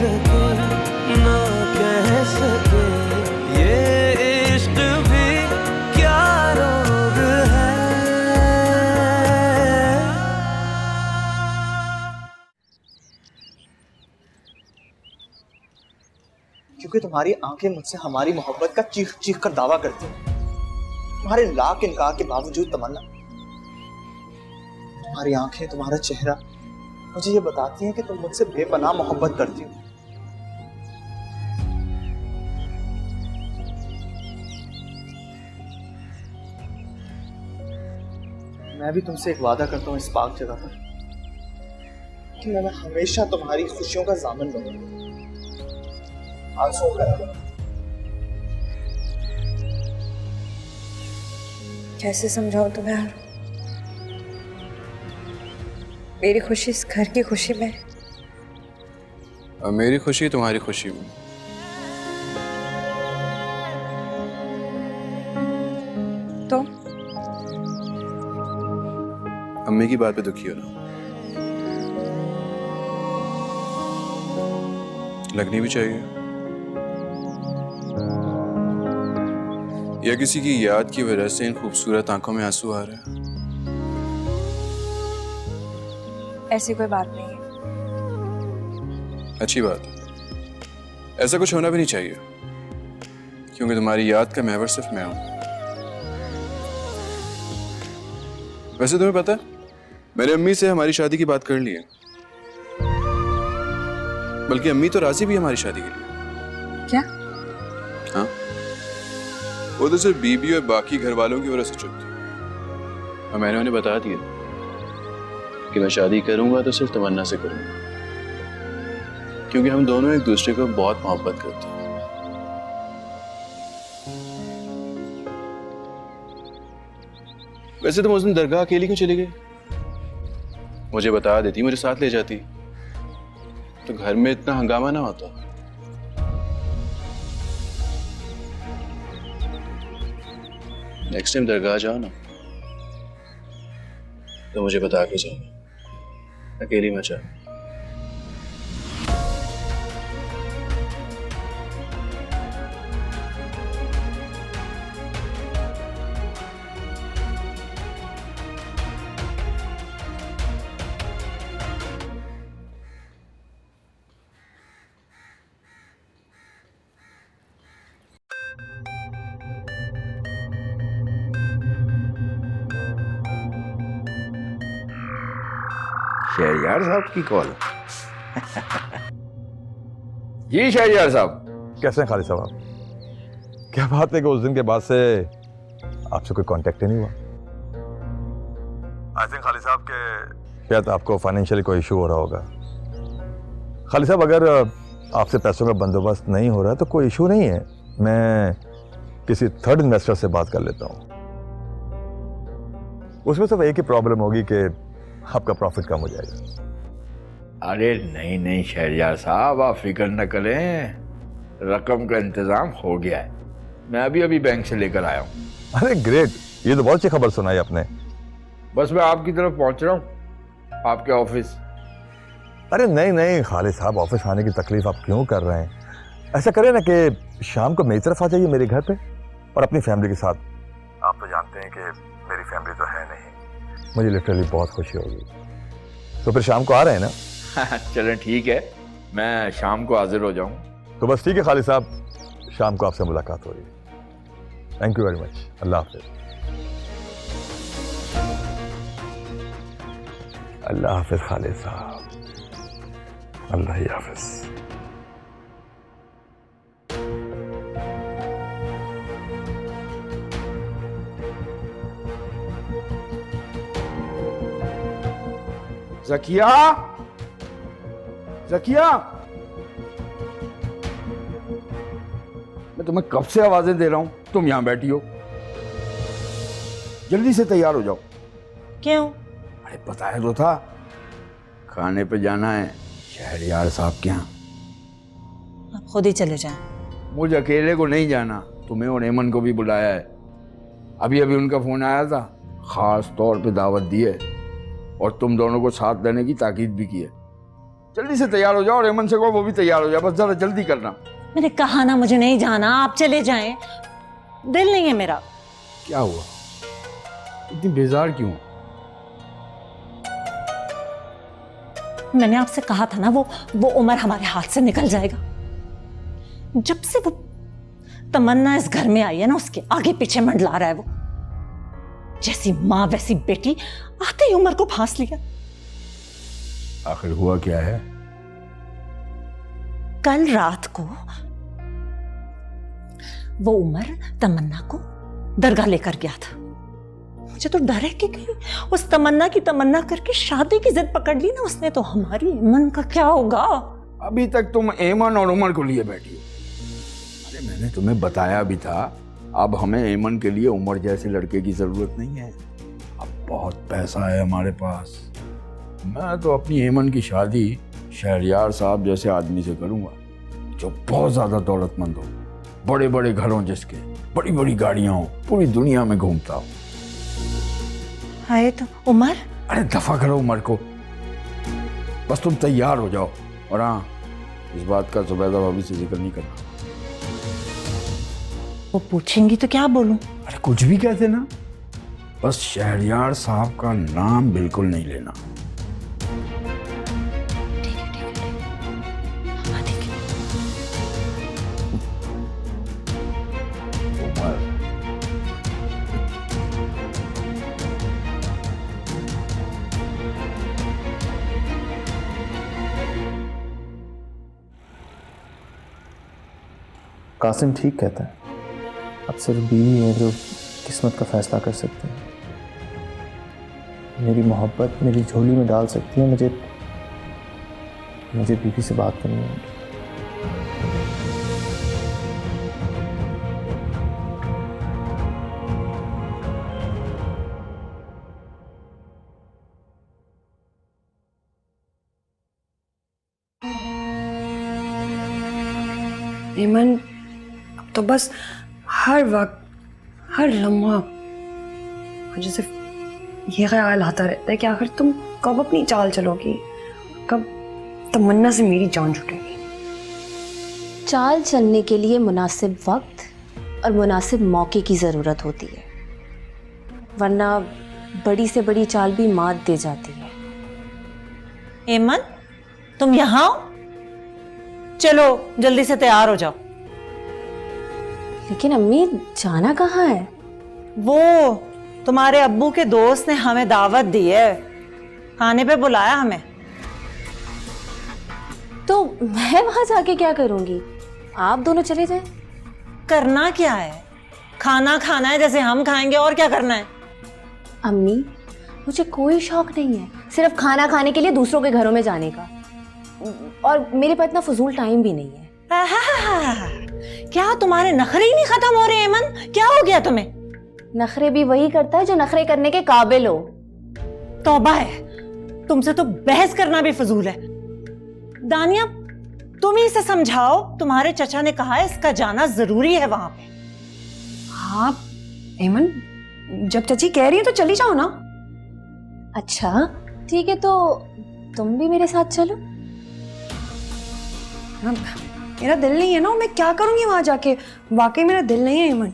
सके ना कह सके, ये इश्क भी क्या रोग है। क्योंकि तुम्हारी आंखें मुझसे हमारी मोहब्बत का चीख चीख कर दावा करती हैं। तुम्हारे लाख इनकार के बावजूद तमन्ना, तुम्हारी आंखें, तुम्हारा चेहरा मुझे ये बताती हैं कि तुम मुझसे बेपनाह मोहब्बत करती हो। मैं भी तुमसे एक वादा करता हूँ इस पाक जगह पर कि मैं हमेशा तुम्हारी खुशियों का ज़ामिन बनूंगा। आंसू करूंगा। कैसे समझाऊं तुम्हें यार, मेरी खुशी इस घर की खुशी में, और मेरी खुशी तुम्हारी खुशी में। तो अम्मी की बात पे दुखी हो ना, लगनी भी चाहिए। या किसी की याद की वजह से इन खूबसूरत आंखों में आंसू आ रहे हैं। ऐसी कोई बात नहीं है। अच्छी बात है, ऐसा कुछ होना भी नहीं चाहिए, क्योंकि तुम्हारी याद का महवर सिर्फ मैं हूं। वैसे तुम्हें पता है, मैंने अम्मी से हमारी शादी की बात कर ली है, बल्कि अम्मी तो राजी भी है हमारी शादी के लिए। क्या? हाँ, वो तो सिर्फ बीबी और बाकी घर वालों की वजह से चुप थी, और मैंने उन्हें बता दिया कि मैं शादी करूंगा तो सिर्फ तमन्ना से करूंगा, क्योंकि हम दोनों एक दूसरे को बहुत मोहब्बत करते हैं। वैसे तुम उस दिन दरगाह अकेली क्यों चली गई? मुझे बता देती, मुझे साथ ले जाती, तो घर में इतना हंगामा ना होता। नेक्स्ट टाइम दरगाह जाओ ना तो मुझे बता के जाओ, अकेली मत जाओ। शहरयार साहब की कॉल। जी शहरयार साहब। कैसे हैं खालिद साहब आप? क्या बात है कि उस दिन के बाद से आपसे कोई कांटेक्ट ही नहीं हुआ। आई थिंक खालिद साहब के शायद आपको फाइनेंशियली कोई इशू हो रहा होगा। खालिद साहब, अगर आपसे पैसों का बंदोबस्त नहीं हो रहा तो कोई इशू नहीं है, मैं किसी थर्ड इन्वेस्टर से बात कर लेता हूँ। उसमें सिर्फ एक ही प्रॉब्लम होगी कि आपका प्रॉफिट कम हो जाएगा। अरे नहीं नहीं शहरयार साहब, आप फिक्र न करें, रकम का इंतजाम हो गया है। मैं अभी बैंक से लेकर आया हूँ। अरे ग्रेट, ये तो बहुत अच्छी खबर सुनाई आपने। बस मैं आपकी तरफ पहुंच रहा हूँ, आपके ऑफिस। अरे नहीं नहीं खालिद साहब, ऑफिस आने की तकलीफ आप क्यों कर रहे हैं? ऐसा करें ना कि शाम को मेरी तरफ आ जाइए मेरे घर पे, और अपनी फैमिली के साथ। आप तो जानते हैं कि मेरी फैमिली तो है नहीं, मुझे लिटरली बहुत खुशी होगी। तो फिर शाम को आ रहे हैं ना? चलें ठीक है, मैं शाम को हाजिर हो जाऊँ। तो बस ठीक है खालिद साहब, शाम को आपसे मुलाकात हो रही है। Thank you very much. अल्लाह हाफिज। अल्लाह हाफिज खालिद साहब, अल्लाह ही हाफिज। ज़किया, ज़किया, मैं तुम्हें कब से आवाजें दे रहा हूं, तुम यहां बैठी हो। जल्दी से तैयार हो जाओ। क्यों? अरे बताया तो था, खाने पे जाना है शहरयार साहब के यहाँ। आप खुद ही चले जाएं। मुझे अकेले को नहीं जाना, तुम्हें और एमन को भी बुलाया है। अभी उनका फोन आया था, खास तौर पे दावत दी है और तुम दोनों को साथ लेने की ताकीद भी की है। जल्दी से तैयार हो जाओ और एमन से कहो वो भी तैयार हो जाए, बस जरा जल्दी करना। मैंने कहा ना मुझे नहीं जाना, आप चले जाएं। दिल नहीं है मेरा। क्या हुआ, इतनी बेजार क्यों? मैंने आपसे कहा था ना वो उमर हमारे हाथ से निकल जाएगा। जब से वो तमन्ना इस घर में आई है ना, उसके आगे पीछे मंडला रहा है वो। जैसी माँ वैसी बेटी, आते ही उमर को फांस लिया। आखिर हुआ क्या है? कल रात को वो उमर तमन्ना को दरगाह लेकर गया था। मुझे तो डर है कि कहीं उस तमन्ना की तमन्ना करके शादी की जिद पकड़ ली ना उसने, तो हमारी एमन का क्या होगा? अभी तक तुम एमन और उमर को लिए बैठी हो। अरे मैंने तुम्हें बताया भी था, अब हमें एमन के लिए उमर जैसे लड़के की जरूरत नहीं है। अब बहुत पैसा है हमारे पास। मैं तो अपनी एमन की शादी शहरयार साहब जैसे आदमी से करूंगा, जो बहुत ज्यादा दौलतमंद हो, बड़े बड़े घरों जिसके, बड़ी बड़ी गाड़ियां हो, पूरी दुनिया में घूमता हो। है तो उमर। अरे दफा करो उमर को, बस तुम तैयार हो जाओ। और हाँ, इस बात का जुबैदा भाभी से जिक्र नहीं करना। वो पूछेंगी तो क्या बोलूं? अरे कुछ भी कहते ना, बस शहरयार साहब का नाम बिल्कुल नहीं लेना। हाँ, ठीक है। उमर, कासिम ठीक कहता है, अब सिर्फ बीवी है जो किस्मत का फैसला कर सकती है। मेरी मोहब्बत मेरी झोली में डाल सकती है। मुझे बीवी से बात करनी होगी। एमन, अब तो बस हर वक्त हर लम्हा मुझे सिर्फ ये ख्याल आता रहता है कि आखिर तुम कब अपनी चाल चलोगी, कब तमन्ना से मेरी जान छूटेगी। चाल चलने के लिए मुनासिब वक्त और मुनासिब मौके की ज़रूरत होती है, वरना बड़ी से बड़ी चाल भी मात दे जाती है। एमन, तुम यहाँ हो? चलो जल्दी से तैयार हो जाओ। लेकिन अम्मी, जाना कहाँ है? वो तुम्हारे अब्बू के दोस्त ने हमें दावत दी है, खाने पे बुलाया हमें। तो मैं वहां जाके क्या करूंगी? आप दोनों चले जाएं। करना क्या है? खाना खाना है जैसे हम खाएंगे, और क्या करना है? अम्मी, मुझे कोई शौक नहीं है सिर्फ खाना खाने के लिए दूसरों के घरों में जाने का, और मेरे पास इतना फजूल टाइम भी नहीं है। क्या तुम्हारे नखरे ही नहीं खत्म हो रहे एमन? क्या हो गया तुम्हें? नखरे भी वही करता है जो नखरे करने के काबिल हो। तौबा है, तुमसे तो बहस करना भी फजूल है। दानिया, तुम ही इसे समझाओ, तुम्हारे चचा ने कहा है इसका जाना जरूरी है वहां पे। हाँ एमन, जब चची कह रही है तो चली जाओ ना। अच्छा ठीक है, तो तुम भी मेरे साथ चलो। मेरा दिल नहीं है ना, मैं क्या करूंगी वहां जाके? वाकई मेरा दिल नहीं है एमन।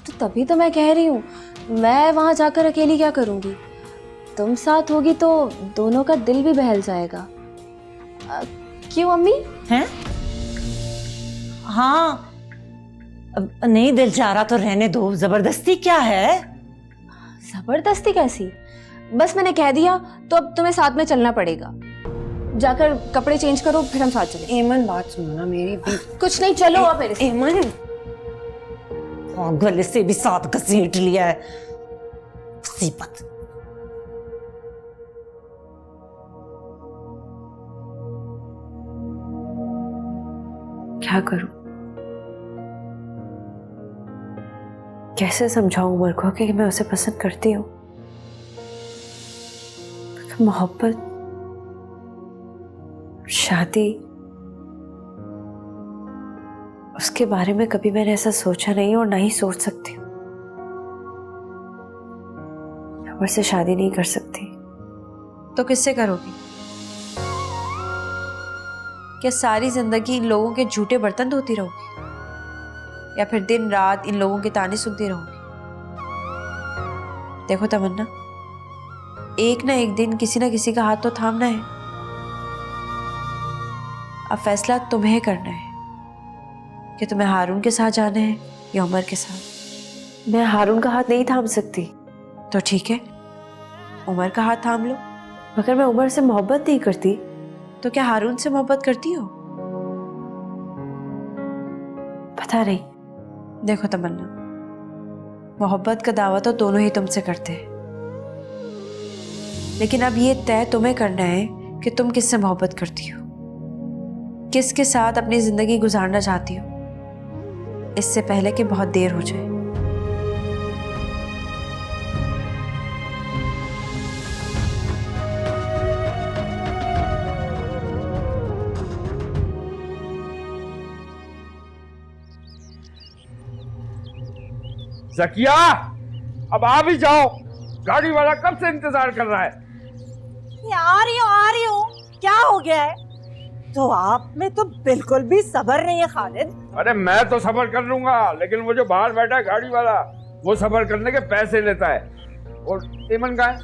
तो तभी तो मैं कह रही हूँ, मैं वहां जाकर अकेली क्या करूंगी? तुम साथ होगी तो दोनों का दिल भी बहल जाएगा। क्यों अम्मी? हैं? हाँ, अब नहीं दिल चाह रहा तो रहने दो, जबरदस्ती क्या है? जबरदस्ती कैसी? बस मैंने कह दिया तो अब तुम्हें साथ में चलना पड़ेगा। जाकर कपड़े चेंज करो, फिर हम साथ चलें। एमन बात सुनो ना मेरी भी। कुछ नहीं, चलो आप मेरे साथ। एमन, गले से भी साथ घसीट लिया है, मुसीबत। क्या करूं? कैसे समझाऊं उमर को कि मैं उसे पसंद करती हूँ? मोहब्बत, शादी, उसके बारे में कभी मैंने ऐसा सोचा नहीं और ना ही सोच सकती हूँ। उमर से शादी नहीं कर सकती। तो किससे करोगी? क्या सारी जिंदगी इन लोगों के झूठे बर्तन धोती रहोगी या फिर दिन रात इन लोगों के ताने सुनती रहोगी? देखो तमन्ना, एक ना एक दिन किसी ना किसी का हाथ तो थामना है। अब फैसला तुम्हें करना है कि तुम्हें हारून के साथ जाना है या उमर के साथ। मैं हारून का हाथ नहीं थाम सकती। तो ठीक है, उमर का हाथ थाम लो। मगर मैं उमर से मोहब्बत नहीं करती। तो क्या हारून से मोहब्बत करती हो? पता नहीं। देखो तमन्ना, मोहब्बत का दावा तो दोनों ही तुमसे करते हैं, लेकिन अब ये तय तुम्हें करना है कि तुम किससे मोहब्बत करती हो, किसके साथ अपनी जिंदगी गुजारना चाहती हो, इससे पहले कि बहुत देर हो जाए। जकिया, अब आ भी जाओ, गाड़ी वाला कब से इंतजार कर रहा है। आ रही हूँ। क्या हो गया है? तो आप में तो बिल्कुल भी सब्र नहीं है खालिद। अरे मैं तो सफर कर लूंगा, लेकिन वो जो बाहर बैठा है गाड़ी वाला, वो सफर करने के पैसे लेता है। और एमन कहाँ है?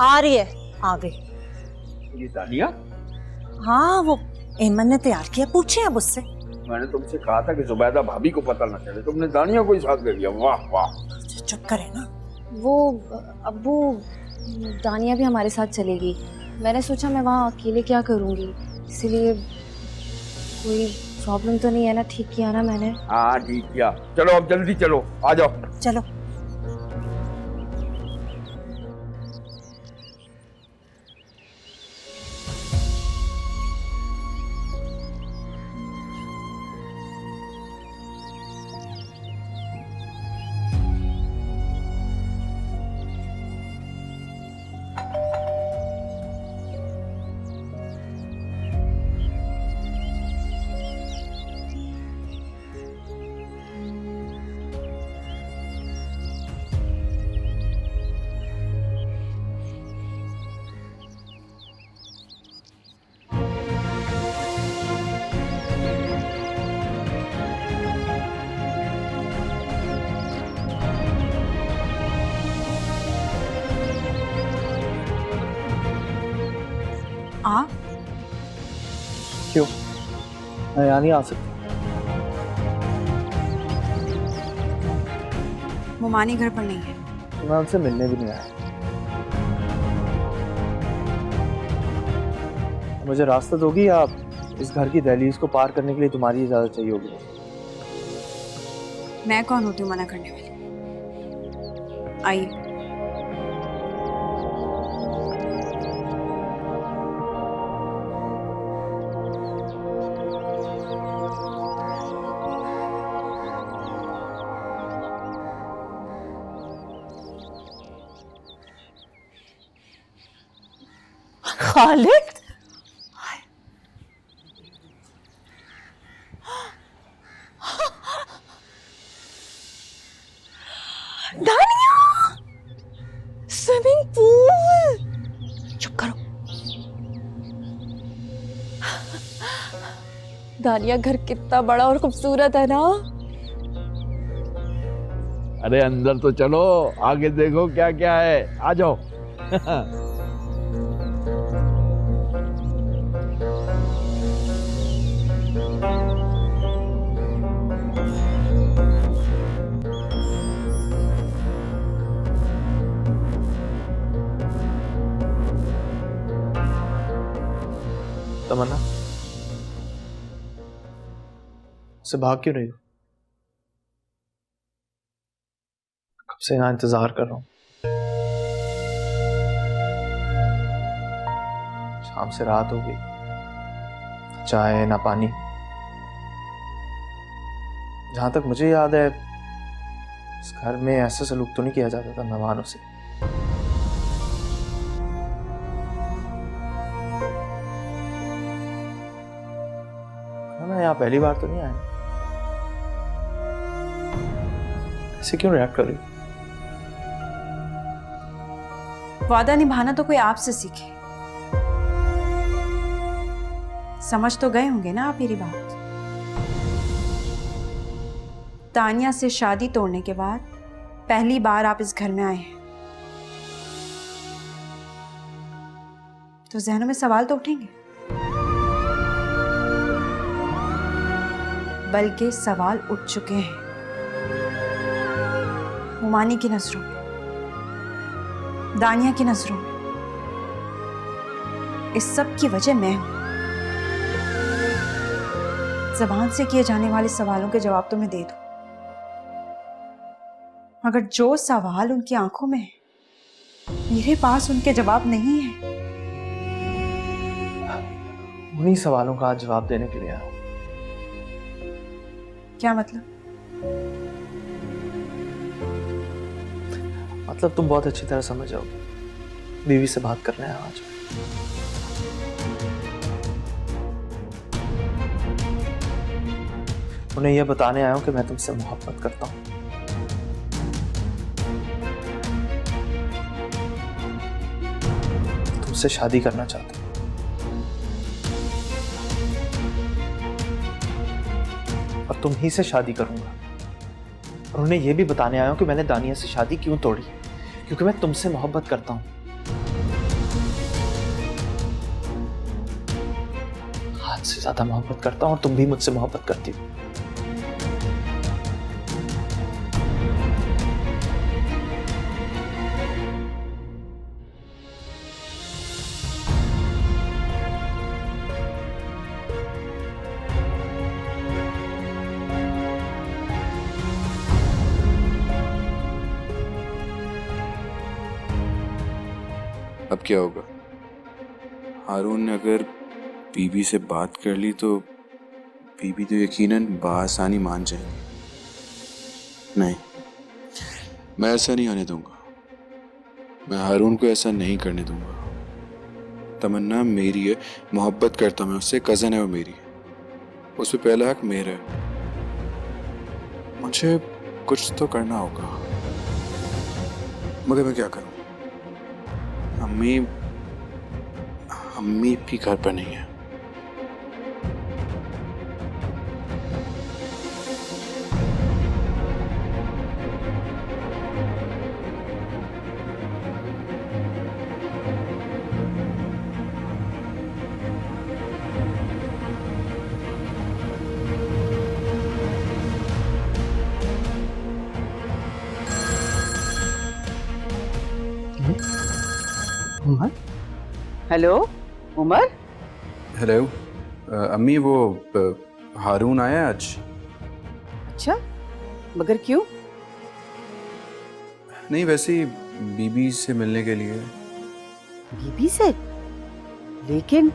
आ रही है, आ गई। ये दानिया? हाँ, वो एमन ने तैयार किया, पूछे अब उससे। मैंने तुमसे कहा था कि जुबैदा भाभी को पता न चले, तुमने दानिया को ही साथ कर लिया। वाह वाह। चुप करे ना। वो अब्बू, दानिया भी हमारे साथ चलेगी। मैंने सोचा मैं वहाँ अकेले क्या करूँगी, इसीलिए कोई प्रॉब्लम तो नहीं है ना? ठीक किया ना मैंने? हाँ ठीक किया। चलो अब जल्दी चलो, आ जाओ। चलो। आ क्यों? मैं यहाँ नहीं आ सकती। मोमानी घर पर नहीं है। मैं उनसे मिलने भी नहीं आया। मुझे रास्ता दोगी या इस घर की दहलीज को पार करने के लिए तुम्हारी इजाजत चाहिए होगी? मैं कौन होती हूँ मना करने वाली? आइए। खालिद, दानिया, स्विमिंग पूल। चुप करो। दानिया, घर कितना बड़ा और खूबसूरत है ना? अरे अंदर तो चलो, आगे देखो क्या क्या है। आ जाओ। तमन्ना, से भाग क्यों रही हो? कब से यहाँ इंतजार कर रहा हूँ। शाम से रात हो गई, ना चाय ना पानी। जहां तक मुझे याद है, इस घर में ऐसा सलूक तो नहीं किया जाता था मेहमानों से। मैं यहाँ पहली बार तो नहीं आया। ऐसे क्यों रिएक्ट कर रही हो? वादा निभाना तो कोई आपसे सीखे। समझ तो गए होंगे ना आप मेरी बात। तानिया से शादी तोड़ने के बाद पहली बार आप इस घर में आए हैं, तो जहनों में सवाल तो उठेंगे, बल्कि सवाल उठ चुके हैं। हुमानी की नजरों में, दानिया की नजरों में, इस सब की वजह मैं हूं। ज़बान से किए जाने वाले सवालों के जवाब तो मैं दे दूं, मगर जो सवाल उनकी आंखों में है, मेरे पास उनके जवाब नहीं है। उन्हीं सवालों का आज जवाब देने के लिए आया। क्या मतलब? मतलब तुम बहुत अच्छी तरह समझ जाओगे। बीवी से बात करने आया आज। उन्हें यह बताने आया हूं कि मैं तुमसे मोहब्बत करता हूं। तुमसे शादी करना चाहता हूं। और तुम ही से शादी करूंगा। और उन्हें यह भी बताने आया हूं कि मैंने दानिया से शादी क्यों तोड़ी, क्योंकि मैं तुमसे मोहब्बत करता हूं। हाथ से ज्यादा मोहब्बत करता हूं और तुम भी मुझसे मोहब्बत करती हो। अब क्या होगा? हारून ने अगर बीबी से बात कर ली तो बीबी तो यकीनन बआसानी मान जाएंगी। नहीं, मैं ऐसा नहीं होने दूंगा। मैं हारून को ऐसा नहीं करने दूंगा। तमन्ना मेरी है, मोहब्बत करता हूं मैं उससे, कज़न है वो मेरी, उस पर पहला हक मेरा है। मुझे कुछ तो करना होगा, मगर मैं क्या करूं? अम्मी भी घर पर नहीं है। उमर? हेलो उमर। हेलो अम्मी, वो हारून आया आज? अच्छा, मगर क्यों? नहीं, वैसे ही बीबी से मिलने के लिए। बीबी से? लेकिन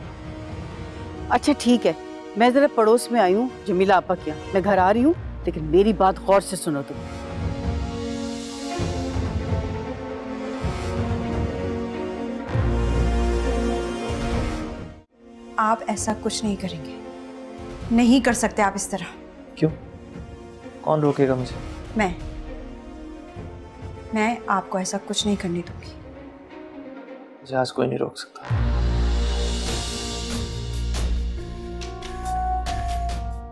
अच्छा ठीक है, मैं जरा पड़ोस में आई हूँ जमीला आपा के यहाँ, मैं घर आ रही हूँ, लेकिन मेरी बात गौर से सुनो तुम। आप ऐसा कुछ नहीं करेंगे, नहीं कर सकते आप इस तरह। क्यों? कौन रोकेगा मुझे? मैं आपको ऐसा कुछ नहीं करने दूंगी। मुझे आज कोई नहीं रोक सकता।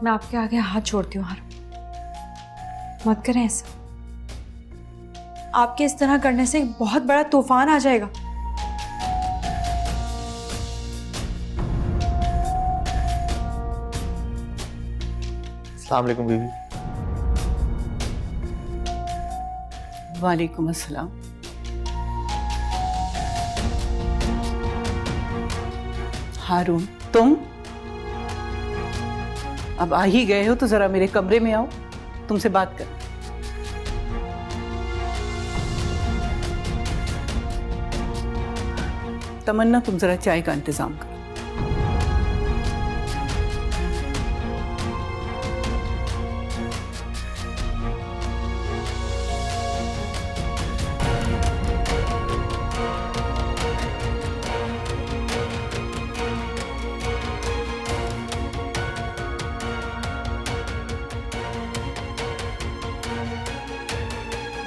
मैं आपके आगे हाथ जोड़ती हूँ हारून, मत करें ऐसा। आपके इस तरह करने से एक बहुत बड़ा तूफान आ जाएगा। अस्सलाम वालेकुम बीबी। वालेकुम अस्सलाम। हारून, तुम अब आ ही गए हो तो जरा मेरे कमरे में आओ, तुमसे बात कर। तमन्ना, तुम जरा चाय का इंतजाम करो।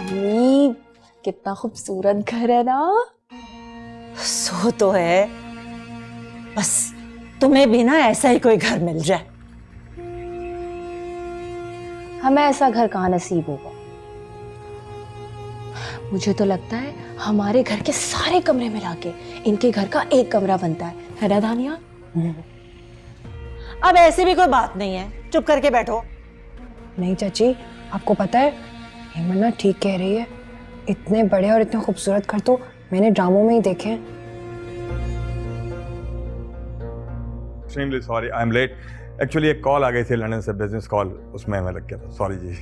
मम्मी, कितना खूबसूरत घर है ना। सो तो है, बस तुम्हें भी ना ऐसा ही कोई घर मिल जाए। हमें ऐसा घर कहाँ नसीब होगा। मुझे तो लगता है हमारे घर के सारे कमरे मिला के इनके घर का एक कमरा बनता है ना दानिया? अब ऐसी भी कोई बात नहीं है, चुप करके बैठो। नहीं चाची, आपको पता है हेमन ना ठीक कह रही है। इतने बड़े और इतने खूबसूरत घर तो मैंने ड्रामों में ही देखे हैं। Extremely sorry, I am late. Actually एक कॉल आ गई थी लंदन से, बिजनेस कॉल, उसमें मैं लग गया था। सॉरी जी।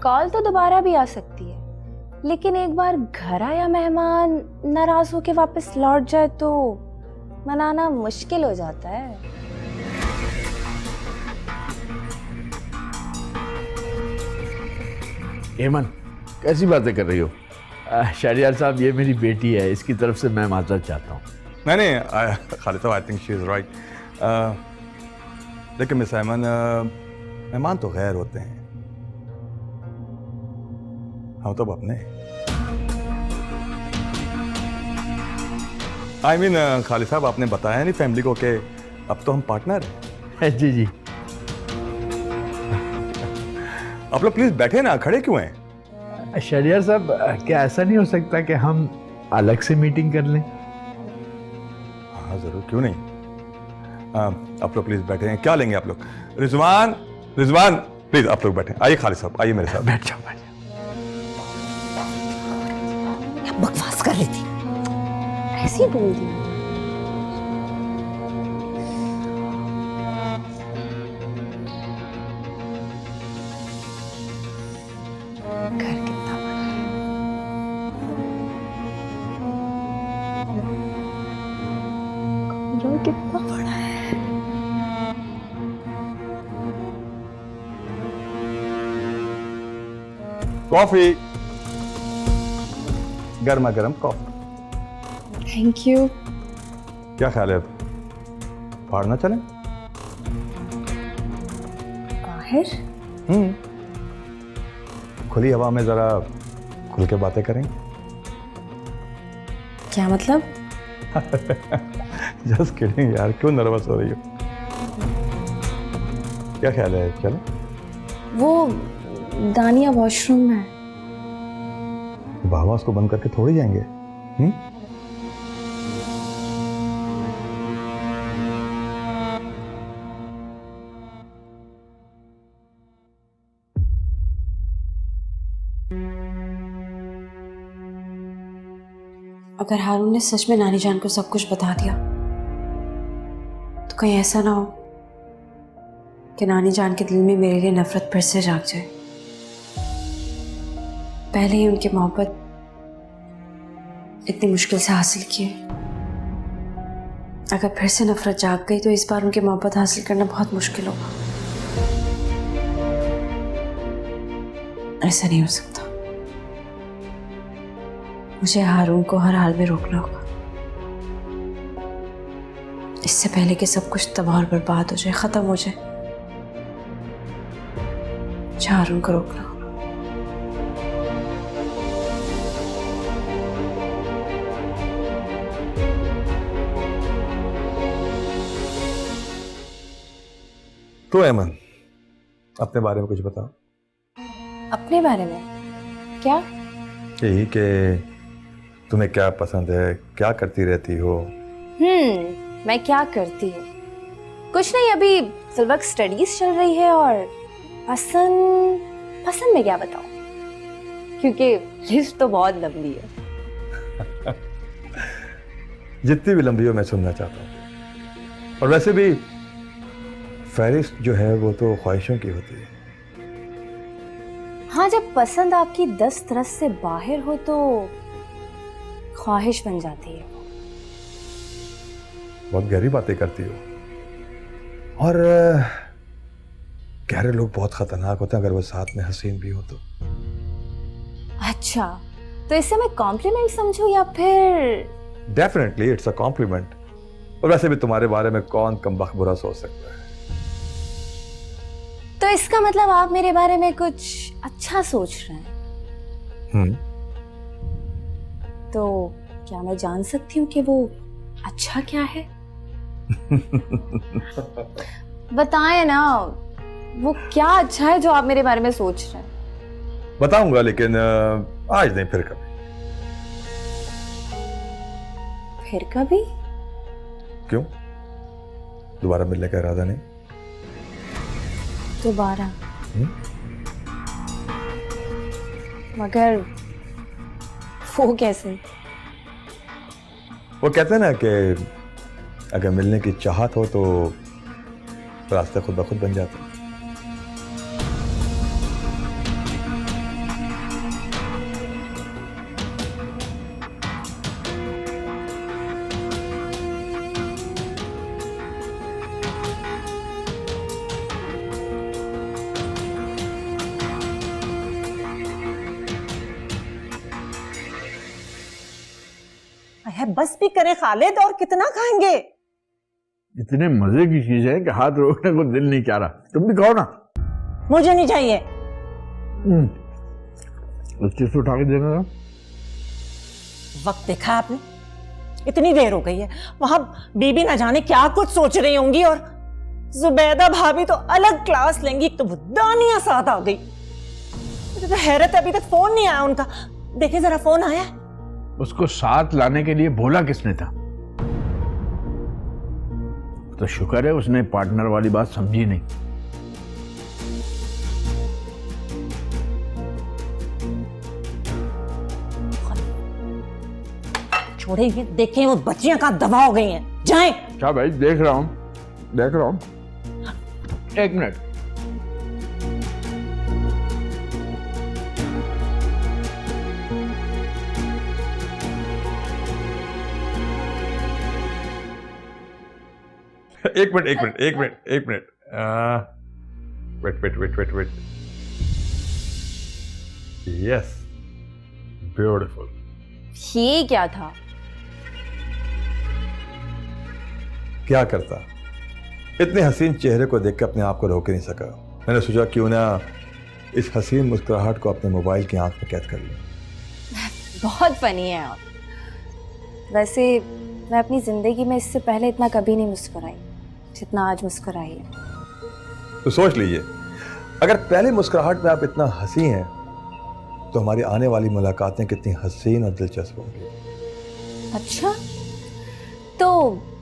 कॉल तो दोबारा भी आ सकती है, लेकिन एक बार घर आया मेहमान नाराज होके वापस लौट जाए तो मनाना मुश्किल हो जाता है। एमन, कैसी बातें कर रही हो? शहरियार साहब, ये मेरी बेटी है, इसकी तरफ से मैं माजरत चाहता हूँ। नहीं, खालिद साहब, I think she is right. लेकिन मिस ऐमन, मेहमान तो गैर होते हैं, हम तो अपने। आई मीन खालिद साहब, आपने बताया नहीं फैमिली को कि अब तो हम पार्टनर हैं। जी जी। आप लोग प्लीज बैठे ना, खड़े क्यों हैं? शहरियार साहब, क्या ऐसा नहीं हो सकता कि हम अलग से मीटिंग कर लें? हाँ जरूर, क्यों नहीं। आप लोग प्लीज बैठे हैं। क्या लेंगे आप लोग? रिजवान, रिजवान प्लीज आप लोग बैठे। आइए खालिद साहब, आइए मेरे साथ। बैठ जाओ, बैठ जाओ। बकवास कर रही थी। ऐसी बोल दी। घर कितना बड़ा है। कमरा कितना बड़ा है। कॉफी, गर्मा गर्म कॉफी। Thank you. क्या ख्याल है, बाहर ना चलें? बाहर? खुली हवा में जरा खुल के बातें करेंगे। क्या मतलब? जस्ट किडिंग यार, क्यों नर्वस हो रही हो? क्या ख्याल है, चलो? वो दानिया वॉशरूम में है। बाबा उसको बंद करके थोड़ी जाएंगे। अगर हारून ने सच में नानी जान को सब कुछ बता दिया तो कहीं ऐसा ना हो कि नानी जान के दिल में मेरे लिए नफरत फिर से जाग जाए। पहले ही उनकी मोहब्बत इतनी मुश्किल से हासिल की है, अगर फिर से नफरत जाग गई तो इस बार उनकी मोहब्बत हासिल करना बहुत मुश्किल होगा। ऐसा नहीं हो सकता, मुझे हारून को हर हाल में रोकना होगा, इससे पहले कि सब कुछ तबाह और बर्बाद हो जाए, खत्म हो जाए। मुझे हारून को रोकना होगा। तो ऐमन, अपने बारे में कुछ बताओ। अपने बारे में क्या? यही कि तुम्हें क्या पसंद है, क्या करती रहती हो? मैं क्या करती हूँ? कुछ नहीं, अभी फिलवक्त स्टडीज चल रही है। और पसंद में क्या बताऊँ, क्योंकि लिस्ट तो बहुत लंबी है। जितनी भी लंबी हो मैं सुनना चाहता हूँ। और वैसे भी फहरिस्त जो है वो तो ख्वाहिशों की होती है। हाँ, जब पसंद आपकी 10 तरस से बाहर हो तो ख्वाहिश बन जाती है। बहुत गहरी बातें करती हो। और गहरे लोग बहुत खतरनाक होते हैं अगर वो साथ में हसीन भी हो तो। अच्छा, तो इसे मैं कॉम्प्लीमेंट समझूं या फिर? Definitely it's a compliment. और वैसे भी तुम्हारे बारे में कौन कमबख्त बुरा सोच सकता है। तो इसका मतलब आप मेरे बारे में कुछ अच्छा सोच रहे हैं। तो क्या मैं जान सकती हूँ कि वो अच्छा क्या है? बताएं ना, वो क्या अच्छा है जो आप मेरे बारे में सोच रहे हैं? बताऊंगा, लेकिन आज नहीं, फिर कभी। फिर कभी? क्यों? दोबारा मिलने का इरादा नहीं? दोबारा? मगर वो कैसे? वो कहते हैं ना कि अगर मिलने की चाहत हो तो रास्ते खुद ब खुद बन जाते हैं। है बस भी करें खालिद, और कितना खाएंगे? इतने मजे की चीज है कि हाथ रोकने को दिल नहीं चाह रहा। तुम भी खाओ ना। मुझे नहीं चाहिए। उस चीज से उठा के देना था। वक्त देखा आपने, इतनी देर हो गई है, वहां बीबी ना जाने क्या कुछ सोच रही होंगी, और जुबैदा भाभी तो अलग क्लास लेंगी। एक तो वो दानिया साथ आ गई। मुझे तो हैरत है, अभी तक फोन नहीं आया उनका। देखे जरा, फोन आया? उसको साथ लाने के लिए बोला किसने था? तो शुक्र है उसने पार्टनर वाली बात समझी नहीं। छोड़े ये, देखें वो बच्चियां कहां दबा हो गई हैं। जाएं। क्या भाई, देख रहा हूं। एक मिनट। एक मिनट। वेट। Yes, beautiful. ये क्या था? क्या करता, इतने हसीन चेहरे को देख के अपने आप को रोक ही नहीं सका। मैंने सोचा क्यों ना इस हसीन मुस्कुराहट को अपने मोबाइल की आंख में कैद कर लूं। बहुत फनी है आप। वैसे मैं अपनी जिंदगी में इससे पहले इतना कभी नहीं मुस्कुराई जितना आज मुस्कुराई है। तो सोच लीजिए, अगर पहली मुस्कुराहट में आप इतना हंसी हैं तो हमारी आने वाली मुलाकातें कितनी हसीन और दिलचस्प होंगी। अच्छा, तो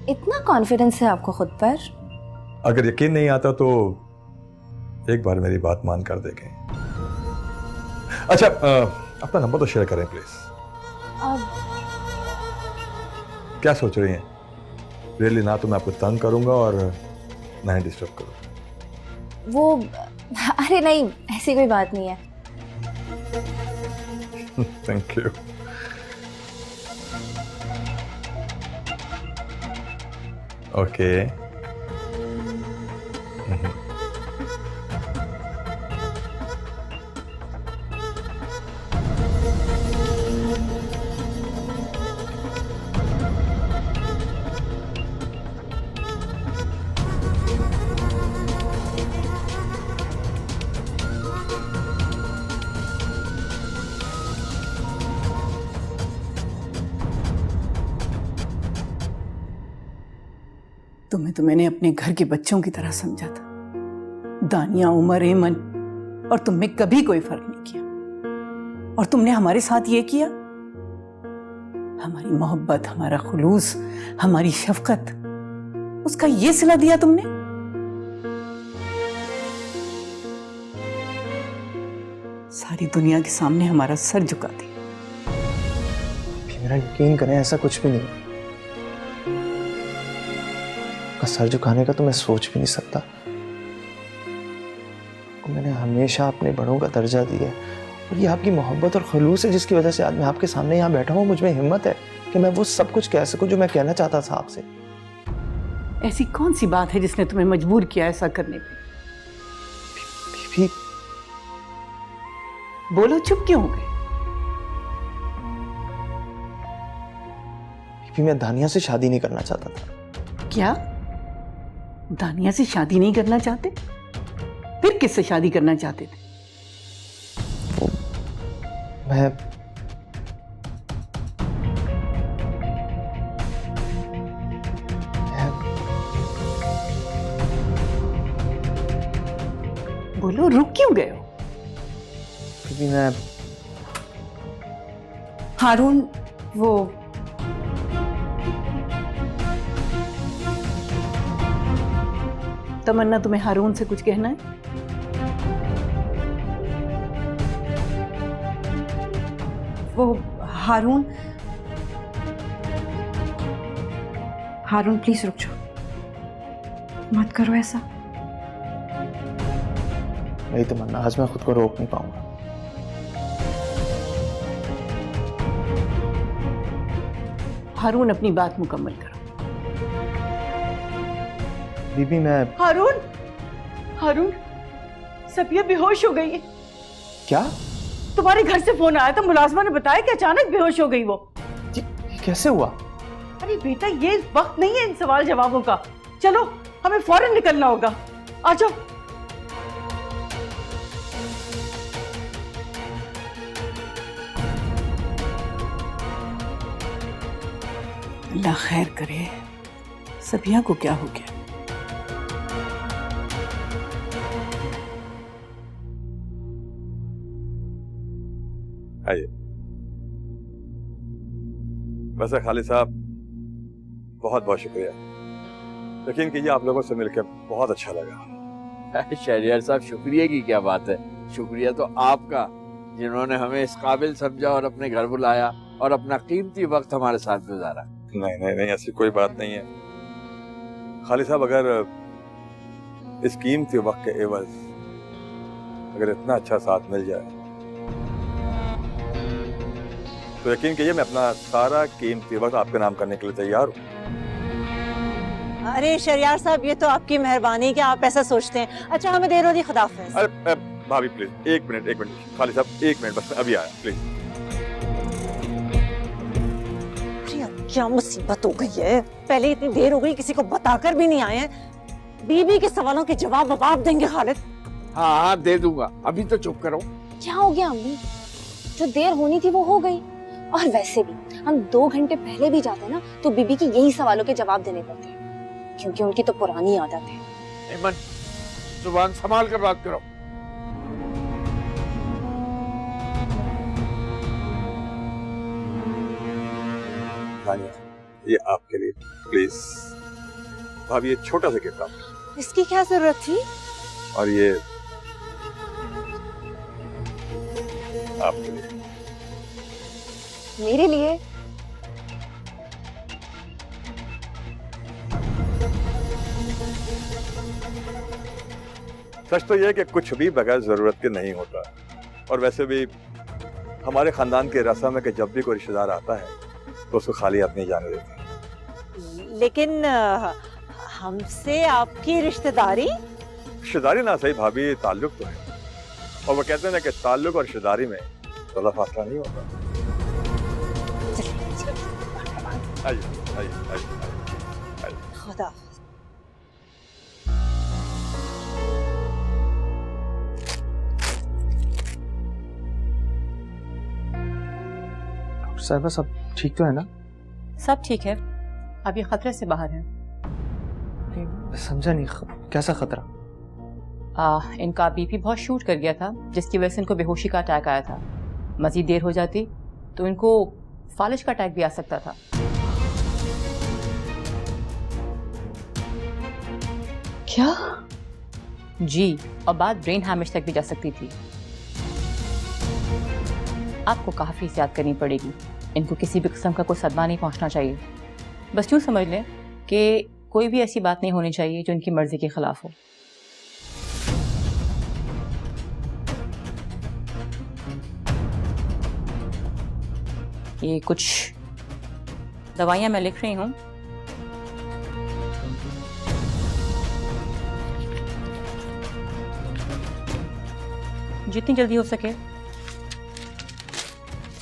इतना कॉन्फिडेंस है आपको खुद पर? अगर यकीन नहीं आता तो एक बार मेरी बात मान कर देखें। अच्छा, अपना नंबर तो शेयर करें प्लीज। अब क्या सोच रही हैं? रियली ना तो मैं आपको तंग करूंगा और ना ही डिस्टर्ब करूंगा। वो, अरे नहीं, ऐसी कोई बात नहीं है। Thank you. ओके। तुम्हें तो मैंने अपने घर के बच्चों की तरह समझा था। दानिया, उमर, एमन, और तुम में कभी कोई फर्क नहीं किया। और तुमने हमारे साथ ये किया। हमारी मोहब्बत, हमारा खुलूस, हमारी शफकत, उसका ये सिला दिया तुमने। सारी दुनिया के सामने हमारा सर झुका दिया। मेरा यकीन करें, ऐसा कुछ भी नहीं। का सर झुकाने का तो मैं सोच भी नहीं सकता। मैंने हमेशा अपने बड़ों का दर्जा दिया है, और ये आपकी मोहब्बत और खलूस है जिसकी वजह से आज मैं आपके सामने यहाँ बैठा हूँ। मुझ में हिम्मत है कि मैं वो सब कुछ कह सकूं जो मैं कहना चाहता था आपसे। ऐसी कौन सी बात है जिसने तुम्हें मजबूर किया ऐसा करने पे? बीबी, बोलो, चुप क्यों हो गए? बीबी, मैं दानिया से शादी नहीं करना चाहता था। क्या? दानिया से शादी नहीं करना चाहते? फिर किससे शादी करना चाहते थे? मैं बोलो, रुक क्यों गए हो? बीबी मैं हारून, वो तमन्ना, तुम्हें हारून से कुछ कहना है? वो हारून हारून प्लीज रुक जाओ, मत करो ऐसा। नहीं तमन्ना, आज मैं खुद को रोक नहीं पाऊंगा। हारून, अपनी बात मुकम्मल करो। बीबी मैं हारून, हारून, सफिया बेहोश हो गई है। क्या? तुम्हारे घर से फोन आया था, मुलाजमा ने बताया कि अचानक बेहोश हो गई वो। ये कैसे हुआ? अरे बेटा, ये वक्त नहीं है इन सवाल जवाबों का। चलो, हमें फौरन निकलना होगा। आ जाओ। अल्लाह खैर करे, सफिया को क्या हो गया? आइए। वैसे खालिद साहब, बहुत बहुत शुक्रिया। यकीन कीजिए, आप लोगों से मिलकर बहुत अच्छा लगा। शहरियार साहब, शुक्रिया की क्या बात है? शुक्रिया तो आपका, जिन्होंने हमें इस काबिल समझा और अपने घर बुलाया और अपना कीमती वक्त हमारे साथ गुजारा। नहीं नहीं नहीं, ऐसी कोई बात नहीं है खालिद साहब। अगर इस कीमती वक्त के एवज अगर इतना अच्छा साथ मिल जाए तो यकीन कीजिए मैं अपना सारा कीमती वक्त आपके नाम करने के लिए तैयार हूँ। अरे शरियार साहब, ये तो आपकी मेहरबानी कि आप ऐसा सोचते हैं। अच्छा, हमें देर हो रही, खुदाफिज। अरे भाभी प्लीज, एक मिनट खालिद साहब, एक मिनट बस, अभी आया प्लीज। क्या मुसीबत हो गई है? पहले इतनी देर हो गई, किसी को बताकर भी नहीं आए हैं। बीबी के सवालों के जवाब अब आप देंगे खालिद? हाँ हाँ, दे दूंगा। अभी तो चुप करो। क्या हो गया अम्मी? जो देर होनी थी वो हो गई। और वैसे भी हम 2 घंटे पहले भी जाते ना तो बीबी के यही सवालों के जवाब देने पड़ते हैं, क्योंकि उनकी तो पुरानी आदत है। ऐमन, जुबान संभाल कर बात करो। ये आपके लिए प्लीज। भाभी, ये छोटा सा गिफ्ट आप, इसकी क्या जरूरत थी? और ये आपके लिए। मेरे लिए? सच तो यह है कि कुछ भी बगैर जरूरत के नहीं होता, और वैसे भी हमारे खानदान के रस्म है कि जब भी कोई रिश्तेदार आता है तो उसको खाली हाथ नहीं जाने देते। लेकिन हमसे आपकी रिश्तेदारी? रिश्तेदारी ना सही भाभी, ताल्लुक तो है। और वो कहते हैं ना कि ताल्लुक और रिश्तेदारी में ज़्यादा फासला नहीं होता। आइए आइए आइए। खुदा। साहिबा, सब ठीक तो है ना? सब ठीक है, अभी खतरे से बाहर है। मैं समझा नहीं, कैसा खतरा? इनका बीपी बहुत शूट कर गया था, जिसकी वजह से इनको बेहोशी का अटैक आया था। मजीद देर हो जाती तो इनको फालिज का अटैक भी आ सकता था। क्या? जी, और बात ब्रेन हैमेज तक भी जा सकती थी। आपको काफ़ी एहतियात करनी पड़ेगी। इनको किसी भी किस्म का कोई सदमा नहीं पहुंचना चाहिए। बस यूँ समझ लें कि कोई भी ऐसी बात नहीं होनी चाहिए जो इनकी मर्जी के खिलाफ हो। ये कुछ दवाइयाँ मैं लिख रही हूँ। जितनी जल्दी हो सके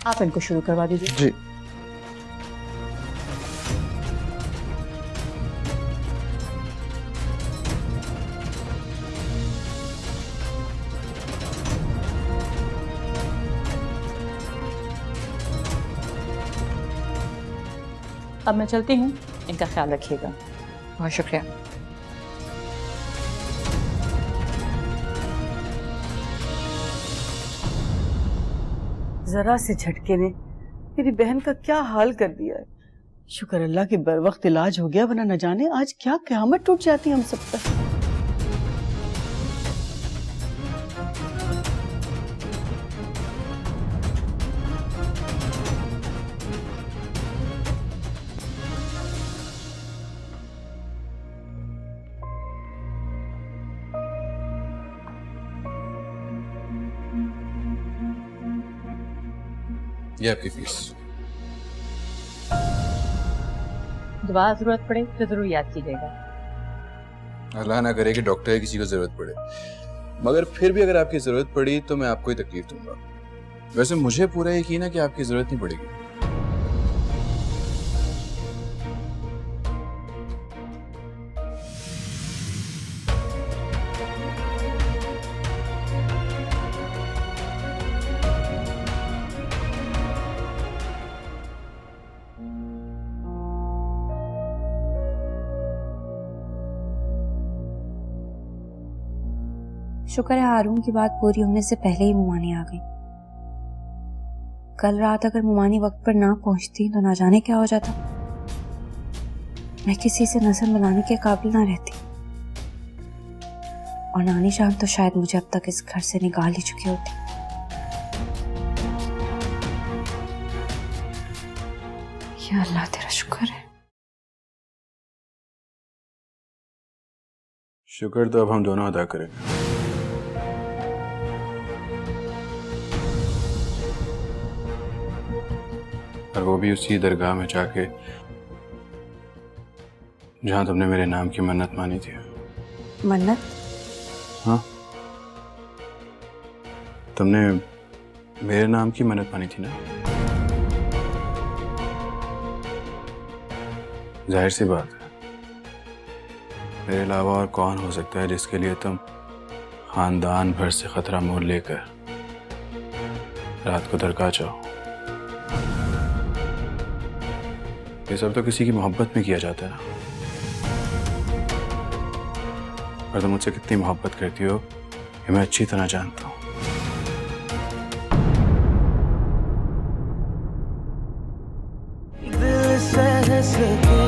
आप इनको शुरू करवा दीजिए। जी। अब मैं चलती हूँ, इनका ख्याल रखिएगा। बहुत शुक्रिया। जरा से झटके ने मेरी बहन का क्या हाल कर दिया है। शुक्र अल्लाह कि बर वक्त इलाज हो गया, वरना न जाने आज क्या क़यामत टूट जाती हम सब पर। ये आपकी फीस। दोबारा जरूरत पड़े तो जरूर याद कीजिएगा। अल्लाह ना करे कि डॉक्टर या किसी को जरूरत पड़े, मगर फिर भी अगर आपकी जरूरत पड़ी तो मैं आपको ही तकलीफ दूंगा। वैसे मुझे पूरा यकीन है कि आपकी जरूरत नहीं पड़ेगी। शुक्र है हारून की बात पूरी होने से पहले ही मुमानी आ गई। कल रात अगर मुमानी वक्त पर ना पहुंचती तो ना जाने क्या हो जाता। मैं किसी से नजर मिलाने के काबिल ना रहती, और नानी जान तो शायद मुझे अब तक इस घर से निकाल ही चुकी होती। या अल्लाह तेरा शुक्र है। शुक्र तो अब हम दोनों अदा करेंगे। और वो भी उसी दरगाह में जाके जहां तुमने मेरे नाम की मन्नत मानी थी। मन्नत? हाँ, तुमने मेरे नाम की मन्नत मानी थी ना। जाहिर सी बात है, मेरे अलावा और कौन हो सकता है जिसके लिए तुम खानदान भर से खतरा मोल लेकर रात को दरगाह जाओ। ये सब तो किसी की मोहब्बत में किया जाता है ना। और तुम मुझसे कितनी मोहब्बत करती हो ये मैं अच्छी तरह जानता हूँ। दिल सह सके